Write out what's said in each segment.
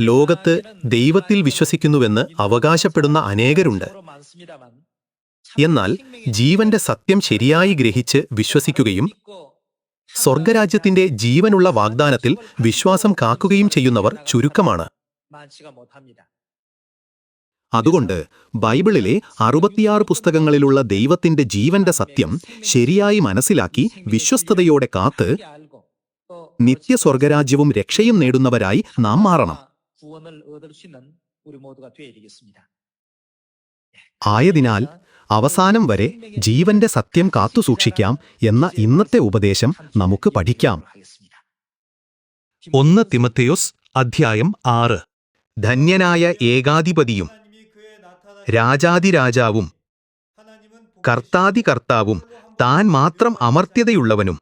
ലോകത്ത് ദൈവത്തിൽ വിശ്വസിക്കുന്നുവെന്ന് അവകാശപ്പെടുന്ന അനേകരുണ്ട്. എന്നാൽ ജീവന്റെ സത്യം ശരിയായി ഗ്രഹിച്ച് വിശ്വസിക്കുകയും സ്വർഗരാജ്യത്തിന്റെ ജീവനുള്ള വാഗ്ദാനത്തിൽ വിശ്വാസം കാക്കുകയും ചെയ്യുന്നവർ ചുരുക്കമാണ്. അതുകൊണ്ട് ബൈബിളിലെ 66 പുസ്തകങ്ങളിലുള്ള ദൈവത്തിന്റെ ജീവന്റെ സത്യം ശരിയായി മനസ്സിലാക്കി വിശ്വസ്തയോടെ കാത്ത് നിത്യസ്വർഗരാജ്യവും രക്ഷയും നേടുന്നവരായി നാം മാറണം. ആയതിനാൽ അവസാനം വരെ ജീവന്റെ സത്യം കാത്തുസൂക്ഷിക്കാം എന്ന ഇന്നത്തെ ഉപദേശം നമുക്ക് പഠിക്കാം. 1 തിമോഥെയോസ് അധ്യായം 6. ധന്യനായ ഏകാധിപതിയും രാജാതിരാജാവും കർത്താതികർത്താവും താൻ മാത്രം അമർത്യതയുള്ളവനും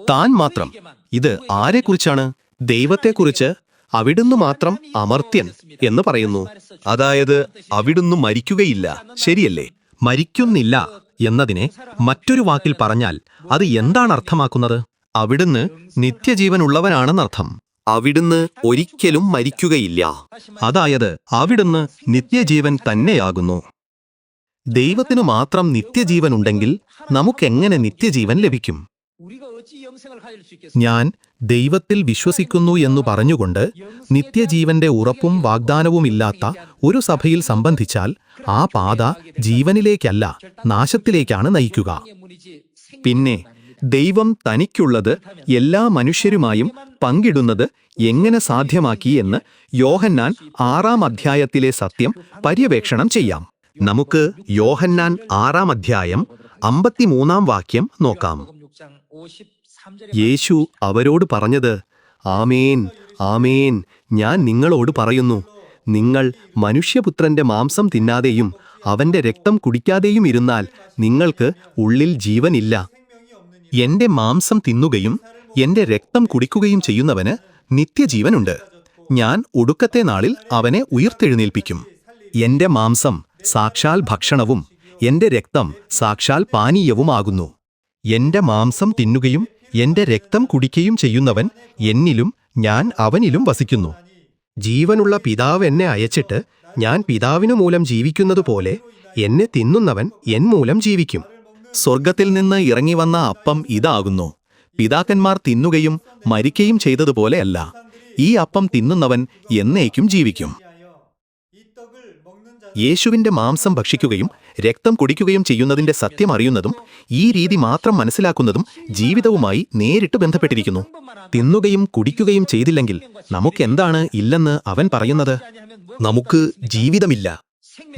താൻ മാത്രം. ഇത് ആരെക്കുറിച്ചാണ്? ദൈവത്തെക്കുറിച്ച്. അവിടുന്ന് മാത്രം അമർത്യൻ എന്ന് പറയുന്നു. അതായത് അവിടുന്ന് മരിക്കുകയില്ല, ശരിയല്ലേ? മരിക്കുന്നില്ല എന്നതിനെ മറ്റൊരു വാക്കിൽ പറഞ്ഞാൽ അത് എന്താണ് അർത്ഥമാക്കുന്നത്? അവിടുന്ന് നിത്യജീവനുള്ളവനാണെന്നർത്ഥം. അവിടുന്ന് ഒരിക്കലും മരിക്കുകയില്ല. അതായത് അവിടുന്ന് നിത്യജീവൻ തന്നെയാകുന്നു. ദൈവത്തിനു മാത്രം നിത്യജീവനുണ്ടെങ്കിൽ നമുക്കെങ്ങനെ നിത്യജീവൻ ലഭിക്കും? ഞാൻ ദൈവത്തിൽ വിശ്വസിക്കുന്നു എന്നു പറഞ്ഞുകൊണ്ട് നിത്യജീവന്റെ ഉറപ്പും വാഗ്ദാനവുമില്ലാത്ത ഒരു സഭയിൽ സംബന്ധിച്ചാൽ ആ പാത ജീവനിലേക്കല്ല, നാശത്തിലേക്കാണ് നയിക്കുക. പിന്നെ ദൈവം തനിക്കുള്ളത് എല്ലാ മനുഷ്യരുമായും പങ്കിടുന്നത് എങ്ങനെ സാധ്യമാക്കി എന്ന് യോഹന്നാൻ 6-ാം അധ്യായത്തിലെ സത്യം പര്യവേക്ഷണം ചെയ്യാം. നമുക്ക് യോഹന്നാൻ 6-ാം അധ്യായം 53-ാം വാക്യം നോക്കാം. യേശു അവരോട് പറഞ്ഞത്, ആമേൻ, ആമേൻ, ഞാൻ നിങ്ങളോട് പറയുന്നു, നിങ്ങൾ മനുഷ്യപുത്രന്റെ മാംസം തിന്നാതെയും അവന്റെ രക്തം കുടിക്കാതെയും ഇരുന്നാൽ നിങ്ങൾക്ക് ഉള്ളിൽ ജീവനില്ല. എന്റെ മാംസം തിന്നുകയും എന്റെ രക്തം കുടിക്കുകയും ചെയ്യുന്നവന് നിത്യജീവനുണ്ട്. ഞാൻ ഒടുക്കത്തെ നാളിൽ അവനെ ഉയിർത്തെഴുന്നേൽപ്പിക്കും. എന്റെ മാംസം സാക്ഷാൽ ഭക്ഷണവും എന്റെ രക്തം സാക്ഷാൽ പാനീയവുമാകുന്നു. എന്റെ മാംസം തിന്നുകയും എന്റെ രക്തം കുടിക്കുകയും ചെയ്യുന്നവൻ എന്നിലും ഞാൻ അവനിലും വസിക്കുന്നു. ജീവനുള്ള പിതാവ് എന്നെ അയച്ചിട്ട് ഞാൻ പിതാവിനു മൂലം ജീവിക്കുന്നതുപോലെ എന്നെ തിന്നുന്നവൻ എൻ മൂലം ജീവിക്കും. സ്വർഗത്തിൽ നിന്ന് ഇറങ്ങിവന്ന അപ്പം ഇതാകുന്നു. പിതാക്കന്മാർ തിന്നുകയും മരിക്കുകയും ചെയ്തതുപോലെയല്ല. ഈ അപ്പം തിന്നുന്നവൻ എന്നേക്കും ജീവിക്കും. യേശുവിന്റെ മാംസം ഭക്ഷിക്കുകയും രക്തം കുടിക്കുകയും ചെയ്യുന്നതിന്റെ സത്യം അറിയുന്നതും ഈ രീതി മാത്രം മനസ്സിലാക്കുന്നതും ജീവിതവുമായി നേരിട്ട് ബന്ധപ്പെട്ടിരിക്കുന്നു. തിന്നുകയും കുടിക്കുകയും ചെയ്തില്ലെങ്കിൽ നമുക്കെന്താണ് ഇല്ലെന്ന് അവൻ പറയുന്നത്? നമുക്ക് ജീവിതമില്ല.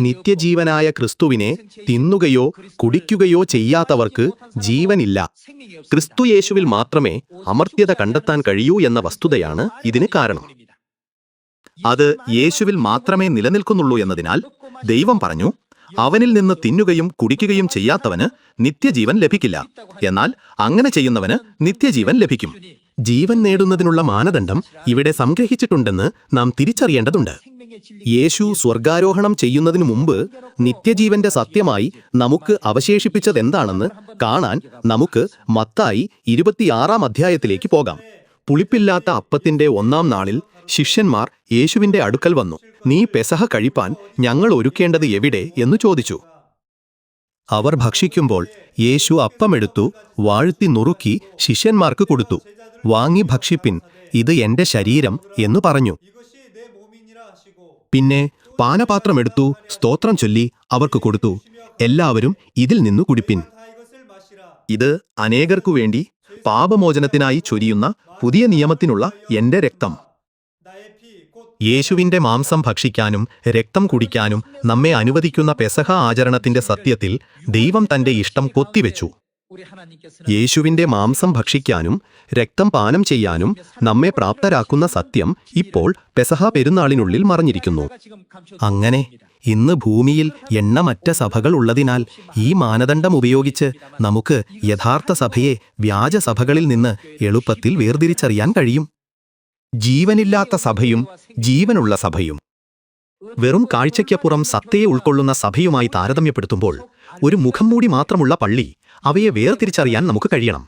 നിത്യജീവനായ ക്രിസ്തുവിനെ തിന്നുകയോ കുടിക്കുകയോ ചെയ്യാത്തവർക്ക് ജീവനില്ല. ക്രിസ്തു യേശുവിൽ മാത്രമേ അമർത്യത കണ്ടെത്താൻ കഴിയൂ എന്ന വസ്തുതയാണ് ഇതിന് കാരണം. അത് യേശുവിൽ മാത്രമേ നിലനിൽക്കുന്നുള്ളൂ എന്നതിനാൽ ദൈവം പറഞ്ഞു, അവനിൽ നിന്ന് തിന്നുകയും കുടിക്കുകയും ചെയ്യാത്തവന് നിത്യജീവൻ ലഭിക്കില്ല. എന്നാൽ അങ്ങനെ ചെയ്യുന്നവന് നിത്യജീവൻ ലഭിക്കും. ജീവൻ നേടുന്നതിനുള്ള മാനദണ്ഡം ഇവിടെ സംഗ്രഹിച്ചിട്ടുണ്ടെന്ന് നാം തിരിച്ചറിയേണ്ടതുണ്ട്. യേശു സ്വർഗാരോഹണം ചെയ്യുന്നതിനു മുമ്പ് നിത്യജീവന്റെ സത്യമായി നമുക്ക് അവശേഷിപ്പിച്ചതെന്താണെന്ന് കാണാൻ നമുക്ക് മത്തായി 26-ാം അധ്യായത്തിലേക്ക് പോകാം. പുളിപ്പില്ലാത്ത അപ്പത്തിന്റെ 1-ാം നാളിൽ ശിഷ്യന്മാർ യേശുവിന്റെ അടുക്കൽ വന്നു. നീ പെസഹ കഴിപ്പാൻ ഞങ്ങൾ ഒരുക്കേണ്ടത് എവിടെ എന്നു ചോദിച്ചു. അവർ ഭക്ഷിക്കുമ്പോൾ യേശു അപ്പമെടുത്തു, വാഴ്ത്തി നുറുക്കി ശിഷ്യന്മാർക്ക് കൊടുത്തു. വാങ്ങി ഭക്ഷിപ്പിൻ, ഇത് എന്റെ ശരീരം എന്നു പറഞ്ഞു. പിന്നെ പാനപാത്രമെടുത്തു, സ്തോത്രം ചൊല്ലി അവർക്ക് കൊടുത്തു. എല്ലാവരും ഇതിൽ നിന്നു കുടിപ്പിൻ. ഇത് അനേകർക്കു വേണ്ടി പാപമോചനത്തിനായി ചൊരിയുന്ന പുതിയ നിയമത്തിനുള്ള എന്റെ രക്തം. യേശുവിന്റെ മാംസം ഭക്ഷിക്കാനും രക്തം കുടിക്കാനും നമ്മെ അനുവദിക്കുന്ന പെസഹ ആചരണത്തിന്റെ സത്യത്തിൽ ദൈവം തന്റെ ഇഷ്ടം കൊത്തിവെച്ചു. യേശുവിന്റെ മാംസം ഭക്ഷിക്കാനും രക്തം പാനം ചെയ്യാനും നമ്മെ പ്രാപ്തരാക്കുന്ന സത്യം ഇപ്പോൾ പെസഹ പെരുന്നാളിനുള്ളിൽ മറഞ്ഞിരിക്കുന്നു. അങ്ങനെ ഇന്ന് ഭൂമിയിൽ എണ്ണമറ്റ സഭകൾ ഉള്ളതിനാൽ ഈ മാനദണ്ഡം ഉപയോഗിച്ച് നമുക്ക് യഥാർത്ഥ സഭയെ വ്യാജ സഭകളിൽ നിന്ന് എളുപ്പത്തിൽ വേർതിരിച്ചറിയാൻ കഴിയും. ജീവനില്ലാത്ത സഭയും ജീവനുള്ള സഭയും വെറും കാഴ്ചയ്ക്കപ്പുറം സത്തയെ ഉൾക്കൊള്ളുന്ന സഭയുമായി താരതമ്യപ്പെടുത്തുമ്പോൾ ഒരു മുഖംമൂടി മാത്രമുള്ള പള്ളി അവയെ വേർതിരിച്ചറിയാൻ നമുക്ക് കഴിയണം.